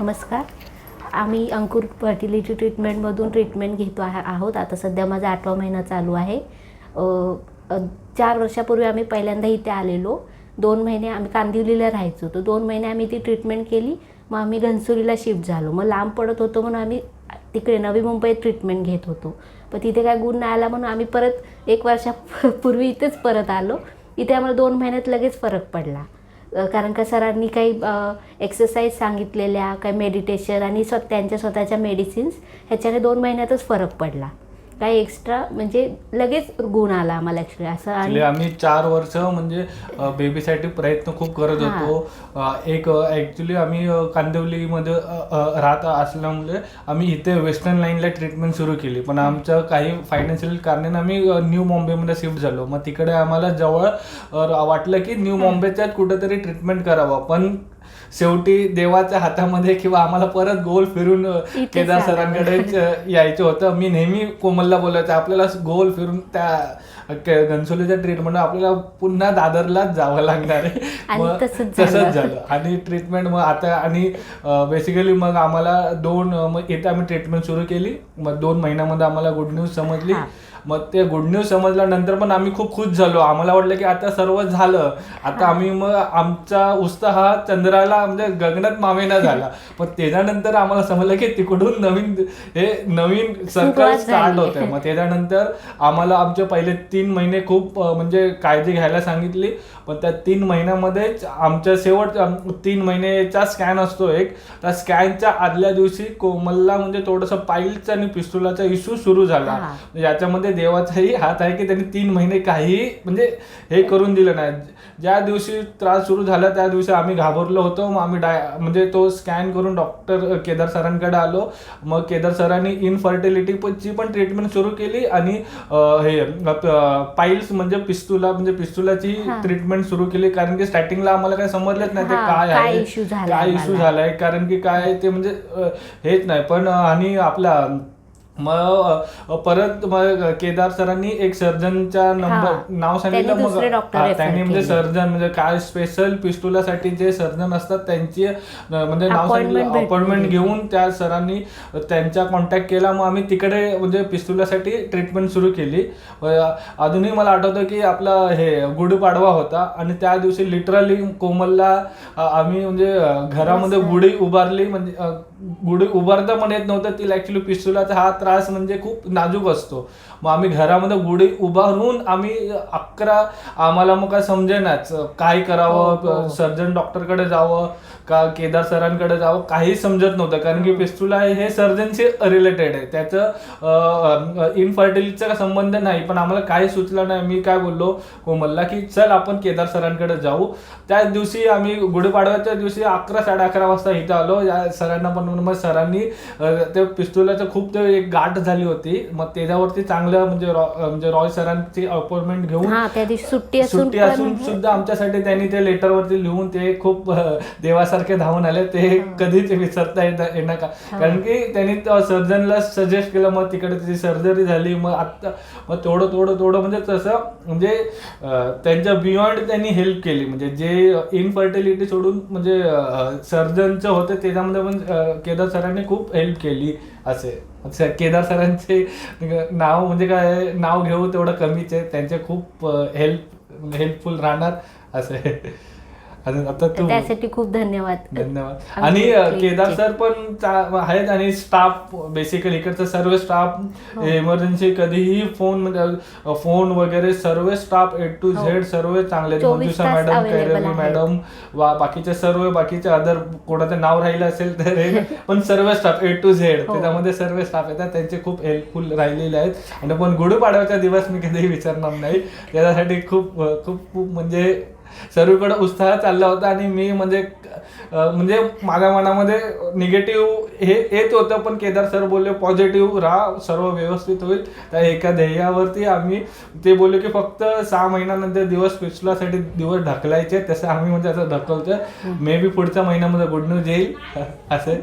नमस्कार. आम्ही अंकुर fertility ट्रीटमेंटमधून treatment घेतो आहोत. आता सध्या माझा 8वा महिना चालू आहे. 4 वर्षापूर्वी आम्ही पहिल्यांदा इथे आलेलो. 2 महिने आम्ही कांदिवलीला राहायचो. तर 2 महिने आम्ही ती ट्रीटमेंट केली. मग आम्ही घनसोलीला शिफ्ट झालो. मग लांब पडत होतो म्हणून आम्ही तिकडे नवी मुंबईत ट्रीटमेंट घेत होतो. पण तिथे काय गुण नाही आला म्हणून आम्ही परत 1 वर्षापूर्वी इथेच परत आलो. इथे आम्हाला 2 महिन्यात लगेच फरक पडला. कारण का सरांनी काही एक्सरसाइज सांगितलेल्या, काही मेडिटेशन आणि त्यांच्या स्वतःच्या मेडिसिन्स ह्याच्याने 2 महिन्यातच फरक पडला. काही एक्स्ट्रा म्हणजे लगेच गुण आला आम्हाला ॲक्च्युली असं. आणि आम्ही 4 वर्ष म्हणजे बेबीसाठी प्रयत्न खूप करत होतो. एक ॲक्च्युली आम्ही कांदिवलीमध्ये राहत असल्यामुळे आम्ही इथे वेस्टर्न लाईनला ट्रीटमेंट सुरू केली. पण आमचं काही फायनान्शियल कारणाने आम्ही न्यू मुंबईमध्ये शिफ्ट झालो. मग तिकडे आम्हाला जवळ वाटलं की न्यू मुंबईच्यात कुठेतरी ट्रीटमेंट करावं. पण शेवटी देवाच्या हातामध्ये किंवा आम्हाला परत गोल फिरून केदार सरांकडे यायचं होतं. मी नेहमी कोमलला बोलायचं आपल्याला गोल फिरून त्या घनसोलीच्या ट्रीटमेंट आपल्याला पुन्हा दादरलाच जावं लागणार आहे. मग तसंच झालं. आणि ट्रीटमेंट मग आता आणि बेसिकली मग आम्हाला मग इथे आम्ही ट्रीटमेंट सुरू केली. मग 2 महिन्यामध्ये आम्हाला गुड न्यूज समजली. मग ते गुड न्यूज समजल्यानंतर पण आम्ही खूप खुश झालो. आम्हाला वाटलं की आता सर्व झालं. आता आम्ही मग आमचा उत्साह हा चंद्राला म्हणजे गगनात मावेना झाला. पण त्याच्यानंतर आम्हाला समजलं की तिकडून नवीन सर्कल स्टार्ट होतं. मग त्याच्यानंतर आम्हाला आमचे पहिले 3 महिने खूप म्हणजे काळजी घ्यायला सांगितली. पण त्या 3 महिन्यामध्येच आमच्या शेवट 3 महिन्याचा स्कॅन असतो एक. त्या स्कॅनच्या आदल्या दिवशी कोमलला म्हणजे थोडंसं पाईल्सचा आणि पिस्तुलाचा इश्यू सुरू झाला. याच्यामध्ये देवाचाही हात आहे की त्यांनी 3 महिने काही म्हणजे हे करून दिलं नाही. ज्या दिवशी त्रास सुरू झाला त्या दिवशी आम्ही घाबरलो होतो. मग आम्ही म्हणजे तो स्कॅन करून डॉक्टर केदार सरांकडे आलो. मग केदार सरांनी इनफर्टिलिटीची पण ट्रीटमेंट सुरू केली आणि हे पाईल्स म्हणजे पिस्तुलाची ट्रीटमेंट सुरू केली. कारण की स्टार्टिंगला आम्हाला काही समजलंच नाही ते काय इश्यू झालाय. कारण की काय ते म्हणजे हेच नाही. पण आणि आपला मग परत मग केदार सरांनी एक सर्जनच्या नाव सांगितलं. मग त्यांनी म्हणजे सर्जन म्हणजे काय स्पेशल पिस्तुलासाठी जे सर्जन असतात त्यांची म्हणजे नाव सांगितलं. अपॉइंटमेंट घेऊन त्या सरांनी त्यांचा कॉन्टॅक्ट केला. मग आम्ही तिकडे म्हणजे पिस्तुलासाठी ट्रीटमेंट सुरू केली. अजूनही मला आठवतं की आपला हे गुढीपाडवा होता आणि त्या दिवशी लिटरली कोमलला आम्ही म्हणजे घरामध्ये गुढी उभारली. म्हणजे गुढी उभारता पण येत नव्हतं तिला. ॲक्च्युली पिस्तुलाचा हा त्रास म्हणजे खूप नाजूक असतो. मग आम्ही घरामध्ये गुढी उभारून आम्ही 11 आम्हाला मग काय समजेनाच काय करावं. सर्जन डॉक्टरकडे जावं का केदार सरांकडे जावं काही समजत नव्हतं. कारण की पिस्तुला हे सर्जनशी रिलेटेड आहे. त्याचं इनफर्टिलिटीचा संबंध नाही. पण आम्हाला काही सुचलं नाही. मी काय बोललो कोमलला की चल आपण केदार सरांकडे जाऊ. त्याच दिवशी आम्ही गुढीपाडव्याच्या दिवशी 11-11:30 वाजता इथं आलो. या सरांना पण मग सरांनी ते पिस्तुलाचं खूप ते एक गाठ झाली होती. मग त्याच्यावरती चांगलं म्हणजे रॉय सरांची अपॉइंटमेंट घेऊन सुट्टी असून सुद्धा आमच्यासाठी त्यांनी ते लेटरवरती लिहून ते खूप देवासारखे धावून आले. ते कधीच विसरता येणार का. कारण की त्यांनी सर्जनला सजेस्ट केलं. मग तिकडे त्याची सर्जरी झाली. मग थोडं म्हणजे तसं म्हणजे त्यांच्या बियॉन्ड त्यांनी हेल्प केली. म्हणजे जे इनफर्टिलिटी सोडून म्हणजे सर्जनचं होतं त्याच्यामध्ये पण केदार सरांनी खूप हेल्प केली. असे केदार सरांचे नाव म्हणजे काय नाव घेऊ तेवढं कमीच आहे. त्यांचे खूप हेल्पफुल राहणार असे. आता त्यासाठी खूप धन्यवाद. आणि केदार सर पण आहेत आणि स्टाफ बेसिकली इकडचं सर्व स्टाफ इमर्जन्सी कधीही फोन वगैरे सर्व स्टाफ A to Z सर्व चांगले. मंजुषा मॅडम, कैरवी मॅडम, बाकीचे अदर कोणाचं नाव राहिलं असेल तर पण सर्व स्टाफ A to Z त्याच्यामध्ये सर्व स्टाफ येतात. त्यांचे खूप हेल्पफुल राहिलेले आहेत. आणि पण गुढीपाडव्याचा दिवस मी कधीही विसरणार नाही. त्याच्यासाठी खूप खूप खूप म्हणजे सर्वीकडे उत्साह चालला होता. आणि मी म्हणजे माझ्या मनामध्ये निगेटिव्ह हे येत होतं. पण केदार सर बोलले पॉझिटिव्ह राहा, सर्व व्यवस्थित होईल. त्या एका ध्येयावरती आम्ही ते बोलले की फक्त 6 महिन्यानंतर पिस्तुलासाठी दिवस ढकलायचे. तसं आम्ही म्हणजे असं ढकलतोय. मे बी पुढच्या महिन्यामध्ये गुड न्यूज येईल असे.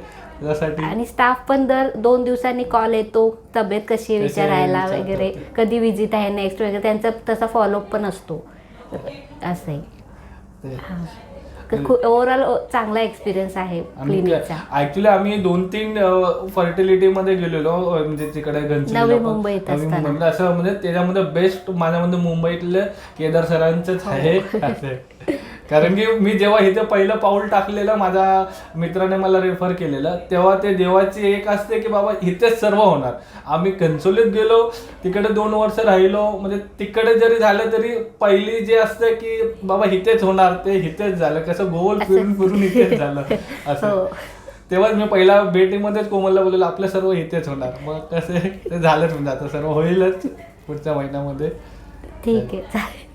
आणि स्टाफ पण दर 2 दिवसांनी कॉल येतो तब्येत कशी आहे विचारायला वगैरे, कधी विजिट आहे नेक्स्ट वगैरे. त्यांचा तसा फॉलोअप पण असतो असं आहे. ओव्हरऑल चांगला एक्सपिरियन्स आहे क्लिनिकचा. ऍक्च्युली आम्ही 2-3 फर्टिलिटी मध्ये गेलेलो, म्हणजे तिकडे नवी मुंबईत असताना. असं म्हणजे त्याच्यामध्ये बेस्ट माझ्यामध्ये मुंबईतले केदार सरांचंच आहे. कारण की मी जेव्हा इथे पहिलं पाऊल टाकलेलं, माझ्या मित्राने मला रेफर केलेलं, तेव्हा ते देवाची एक असते की बाबा इथेच सर्व होणार. आम्ही कन्सोलीत गेलो, तिकडे 2 वर्ष राहिलो, म्हणजे तिकडे जरी झालं तरी पहिली जे असतं की बाबा इथेच होणार, ते इथेच झालं. कसं गोल फिरून फिरून इथेच झालं असं. तेव्हाच मी पहिल्या भेटीमध्येच कोमलला बोललेलं आपलं सर्व इथेच होणार. मग कसं ते झालंच, म्हणजे आता सर्व होईलच पुढच्या महिन्यामध्ये. ठीक आहे, चालेल.